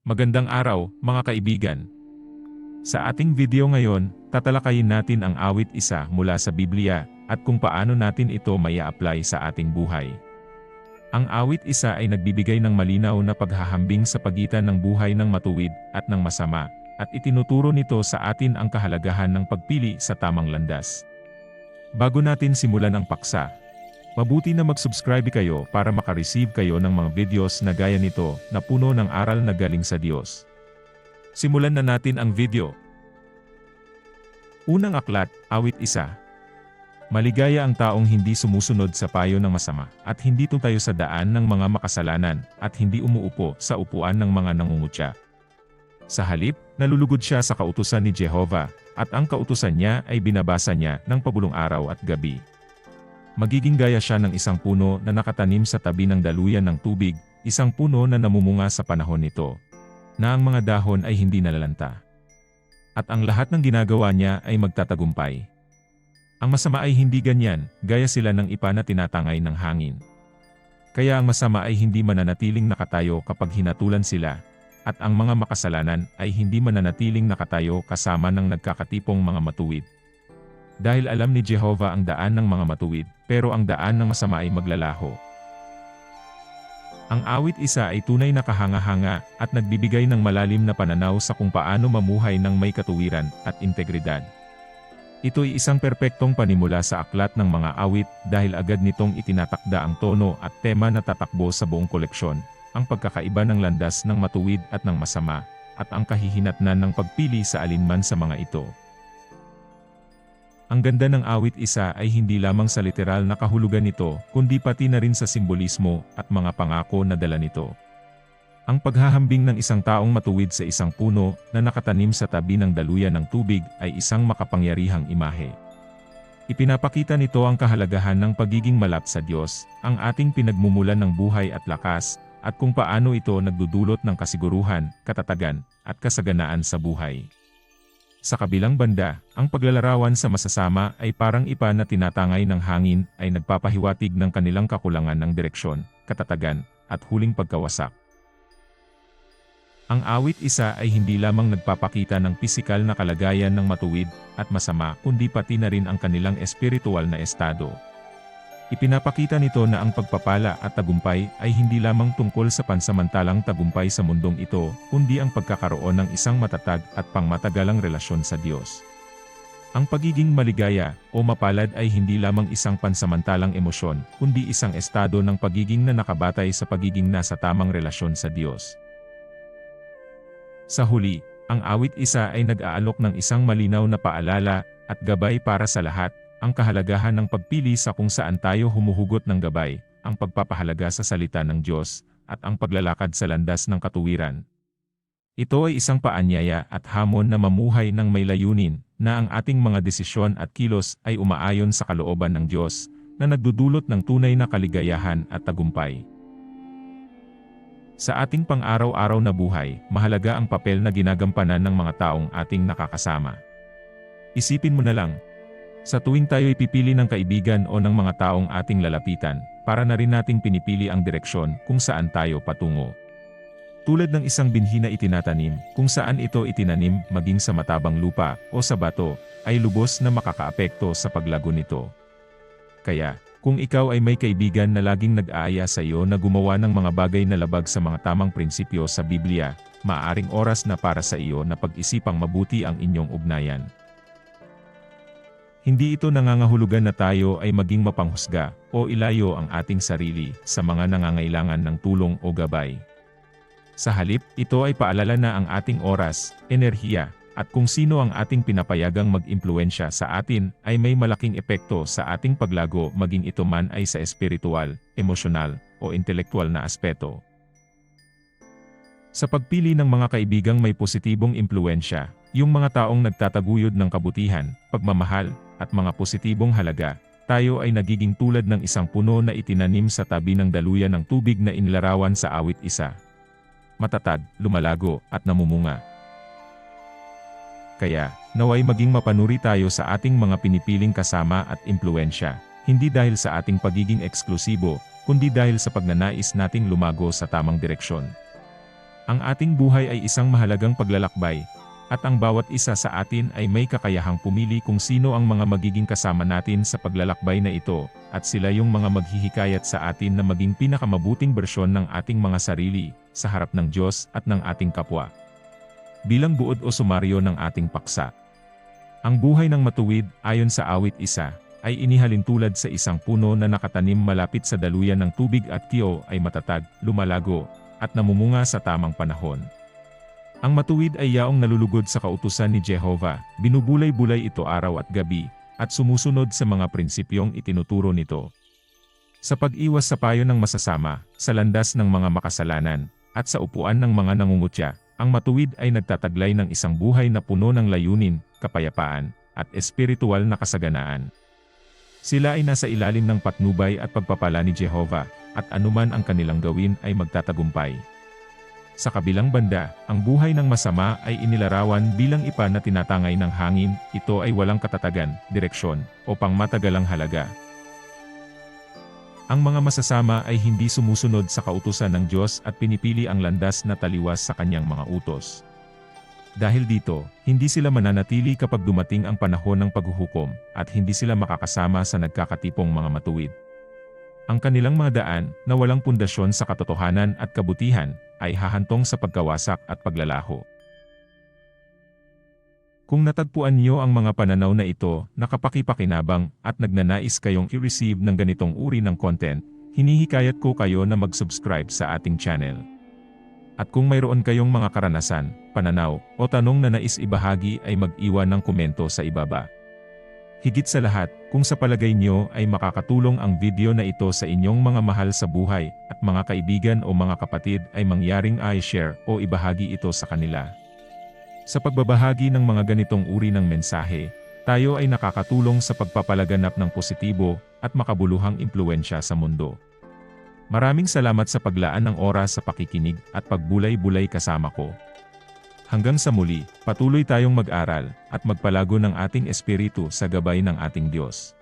Magandang araw, mga kaibigan. Sa ating video ngayon, tatalakayin natin ang awit isa mula sa Biblia at kung paano natin ito maya-apply sa ating buhay. Ang awit isa ay nagbibigay ng malinaw na paghahambing sa pagitan ng buhay ng matuwid at ng masama, at itinuturo nito sa atin ang kahalagahan ng pagpili sa tamang landas. Bago natin simulan ang paksa, mabuti na mag-subscribe kayo para makareceive kayo ng mga videos na gaya nito na puno ng aral na galing sa Diyos. Simulan na natin ang video. Unang aklat, awit isa. Maligaya ang taong hindi sumusunod sa payo ng masama, at hindi tutayo sa daan ng mga makasalanan, at hindi umuupo sa upuan ng mga nangungutya. Sa halip, nalulugod siya sa kautusan ni Jehovah, at ang kautusan niya ay binabasa niya ng pabulong araw at gabi. Magiging gaya siya ng isang puno na nakatanim sa tabi ng daluyan ng tubig, isang puno na namumunga sa panahon nito, na ang mga dahon ay hindi nalalanta. At ang lahat ng ginagawa niya ay magtatagumpay. Ang masama ay hindi ganyan, gaya sila ng ipa na tinatangay ng hangin. Kaya ang masama ay hindi mananatiling nakatayo kapag hinatulan sila, at ang mga makasalanan ay hindi mananatiling nakatayo kasama ng nagkakatipong mga matuwid. Dahil alam ni Jehovah ang daan ng mga matuwid, pero ang daan ng masama ay maglalaho. Ang awit isa ay tunay na kahanga-hanga at nagbibigay ng malalim na pananaw sa kung paano mamuhay ng may katuwiran at integridad. Ito ay isang perpektong panimula sa aklat ng mga awit dahil agad nitong itinatakda ang tono at tema na tatakbo sa buong koleksyon, ang pagkakaiba ng landas ng matuwid at ng masama, at ang kahihinatnan ng pagpili sa alinman sa mga ito. Ang ganda ng awit isa ay hindi lamang sa literal na kahulugan nito, kundi pati na rin sa simbolismo at mga pangako na dala nito. Ang paghahambing ng isang taong matuwid sa isang puno na nakatanim sa tabi ng daluyan ng tubig ay isang makapangyarihang imahe. Ipinapakita nito ang kahalagahan ng pagiging malapit sa Diyos, ang ating pinagmumulan ng buhay at lakas, at kung paano ito nagdudulot ng kasiguruhan, katatagan, at kasaganaan sa buhay. Sa kabilang banda, ang paglalarawan sa masasama ay parang ipa na tinatangay ng hangin ay nagpapahiwatig ng kanilang kakulangan ng direksyon, katatagan, at huling pagkawasak. Ang awit isa ay hindi lamang nagpapakita ng pisikal na kalagayan ng matuwid at masama kundi pati na rin ang kanilang espiritual na estado. Ipinapakita nito na ang pagpapala at tagumpay ay hindi lamang tungkol sa pansamantalang tagumpay sa mundong ito, kundi ang pagkakaroon ng isang matatag at pangmatagalang relasyon sa Diyos. Ang pagiging maligaya o mapalad ay hindi lamang isang pansamantalang emosyon, kundi isang estado ng pagiging na nakabatay sa pagiging nasa tamang relasyon sa Diyos. Sa huli, ang awit isa ay nag-aalok ng isang malinaw na paalala at gabay para sa lahat, ang kahalagahan ng pagpili sa kung saan tayo humuhugot ng gabay, ang pagpapahalaga sa salita ng Diyos, at ang paglalakad sa landas ng katuwiran. Ito ay isang paanyaya at hamon na mamuhay ng may layunin, na ang ating mga desisyon at kilos ay umaayon sa kalooban ng Diyos, na nagdudulot ng tunay na kaligayahan at tagumpay. Sa ating pang-araw-araw na buhay, mahalaga ang papel na ginagampanan ng mga taong ating nakakasama. Isipin mo na lang, sa tuwing tayo ipipili ng kaibigan o ng mga taong ating lalapitan, para na rin nating pinipili ang direksyon kung saan tayo patungo. Tulad ng isang binhi na itinatanim, kung saan ito itinanim maging sa matabang lupa o sa bato, ay lubos na makakaapekto sa paglago nito. Kaya, kung ikaw ay may kaibigan na laging nag-aaya sa iyo na gumawa ng mga bagay na labag sa mga tamang prinsipyo sa Biblia, maaaring oras na para sa iyo na pag-isipang mabuti ang inyong ugnayan. Hindi ito nangangahulugan na tayo ay maging mapanghusga o ilayo ang ating sarili sa mga nangangailangan ng tulong o gabay. Sa halip, ito ay paalala na ang ating oras, enerhiya, at kung sino ang ating pinapayagang mag-impluwensya sa atin ay may malaking epekto sa ating paglago maging ito man ay sa espiritual, emosyonal, o intelektual na aspeto. Sa pagpili ng mga kaibigang may positibong impluwensya, yung mga taong nagtataguyod ng kabutihan, pagmamahal, at mga positibong halaga, tayo ay nagiging tulad ng isang puno na itinanim sa tabi ng daluyan ng tubig na inilarawan sa awit isa. Matatag, lumalago, at namumunga. Kaya, naway maging mapanuri tayo sa ating mga pinipiling kasama at impluwensya, hindi dahil sa ating pagiging eksklusibo, kundi dahil sa pagnanais nating lumago sa tamang direksyon. Ang ating buhay ay isang mahalagang paglalakbay, at ang bawat isa sa atin ay may kakayahang pumili kung sino ang mga magiging kasama natin sa paglalakbay na ito, at sila yung mga maghihikayat sa atin na maging pinakamabuting bersyon ng ating mga sarili, sa harap ng Diyos at ng ating kapwa. Bilang buod o sumaryo ng ating paksa. Ang buhay ng matuwid, ayon sa awit 1, ay inihalin tulad sa isang puno na nakatanim malapit sa daluyan ng tubig at tiyo ay matatag, lumalago, at namumunga sa tamang panahon. Ang matuwid ay yaong nalulugod sa kautusan ni Jehovah, binubulay-bulay ito araw at gabi, at sumusunod sa mga prinsipyong itinuturo nito. Sa pag-iwas sa payo ng masasama, sa landas ng mga makasalanan, at sa upuan ng mga nangungutya, ang matuwid ay nagtataglay ng isang buhay na puno ng layunin, kapayapaan, at espiritual na kasaganaan. Sila ay nasa ilalim ng patnubay at pagpapala ni Jehovah, at anuman ang kanilang gawin ay magtatagumpay. Sa kabilang banda, ang buhay ng masama ay inilarawan bilang ipa na tinatangay ng hangin, ito ay walang katatagan, direksyon, o pangmatagalang halaga. Ang mga masasama ay hindi sumusunod sa kautusan ng Diyos at pinipili ang landas na taliwas sa kanyang mga utos. Dahil dito, hindi sila mananatili kapag dumating ang panahon ng paghuhukom, at hindi sila makakasama sa nagkakatipong mga matuwid. Ang kanilang mga daan, na walang pundasyon sa katotohanan at kabutihan, ay hahantong sa pagkawasak at paglalaho. Kung natagpuan niyo ang mga pananaw na ito, nakapakipakinabang, at nagnanais kayong i-receive ng ganitong uri ng content, hinihikayat ko kayo na mag-subscribe sa ating channel. At kung mayroon kayong mga karanasan, pananaw, o tanong na nais ibahagi ay mag-iwan ng komento sa ibaba. Higit sa lahat, kung sa palagay niyo ay makakatulong ang video na ito sa inyong mga mahal sa buhay, at mga kaibigan o mga kapatid ay mangyaring i-share o ibahagi ito sa kanila. Sa pagbabahagi ng mga ganitong uri ng mensahe, tayo ay nakakatulong sa pagpapalaganap ng positibo at makabuluhang impluwensya sa mundo. Maraming salamat sa paglaan ng oras sa pakikinig at pagbulay-bulay kasama ko. Hanggang sa muli, patuloy tayong mag-aral at magpalago ng ating espiritu sa gabay ng ating Diyos.